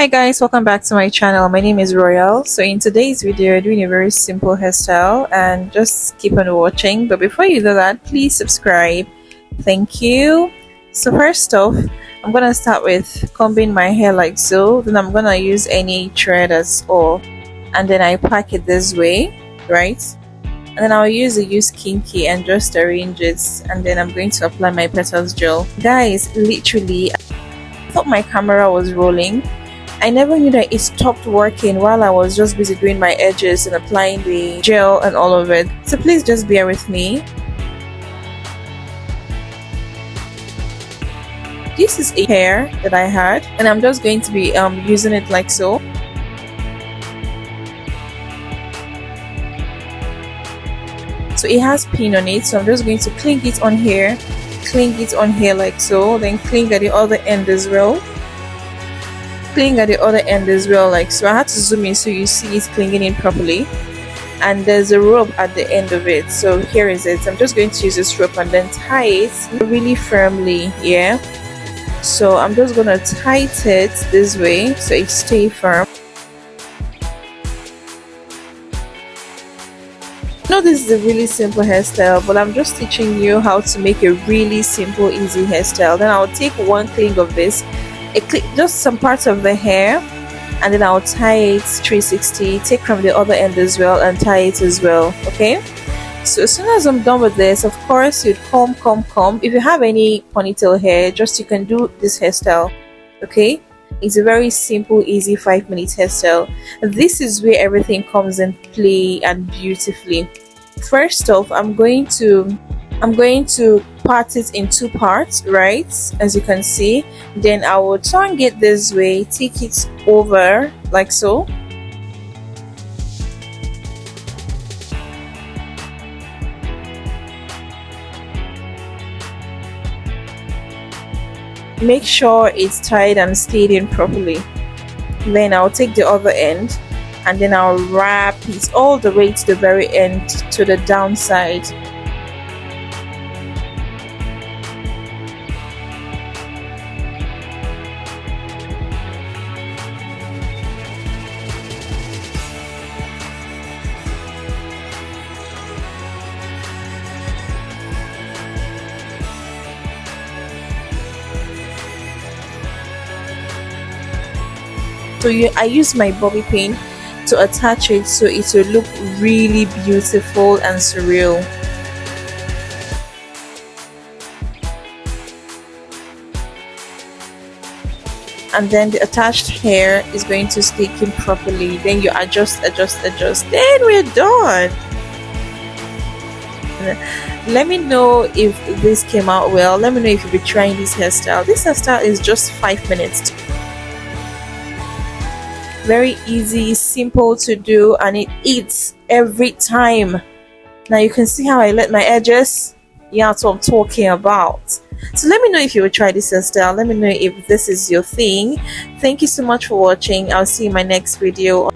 Hi guys, welcome back to my channel. My name is Royal. So in today's video we're doing a very simple hairstyle, and just keep on watching. But before you do that, please subscribe. Thank you. So first off, I'm gonna start with combing my hair like so. Then I'm gonna use any thread as all, and then I pack it this way, right? And then I'll use the use kinky and just arrange it, and then I'm going to apply my petals gel. Guys, literally I thought my camera was rolling. I never knew that it stopped working while I was just busy doing my edges and applying the gel and all of it. So please just bear with me. This is a hair that I had, and I'm just going to be using it like so. So it has pin on it, so I'm just going to cling it on here, like so, then cling at the other end as well. Cling at the other end as well, like so. I had to zoom in so you see it's clinging in properly, and there's a rope at the end of it. So here is it. I'm just going to use this rope and then tie it really firmly. Yeah, so I'm just gonna tighten it this way so it stays firm. I know this is a really simple hairstyle, but I'm just teaching you how to make a really simple, easy hairstyle. Then I'll take one cling of this, just some parts of the hair, and then I'll tie it 360, take from the other end as well and tie it as well. Okay, so as soon as I'm done with this, of course you'd comb. If you have any ponytail hair, just you can do this hairstyle. Okay, it's a very simple, easy 5-minute hairstyle. This is where everything comes in play and beautifully. First off, I'm going to part it in 2 parts, right, as you can see. Then I will turn it this way, take it over like so. Make sure it's tied and stayed in properly. Then I'll take the other end and then I'll wrap it all the way to the very end, to the downside. So I use my bobby pin to attach it so it will look really beautiful and surreal. And then the attached hair is going to stick in properly. Then you adjust, then we're done. Let me know if this came out well. Let me know if you'll be trying this hairstyle. This hairstyle is just 5 minutes. Very easy, simple to do, and it eats every time. Now you can see how I let my edges. Yeah, that's what I'm talking about. So let me know if you will try this hairstyle. Let me know if this is your thing. Thank you so much for watching. I'll see you in my next video.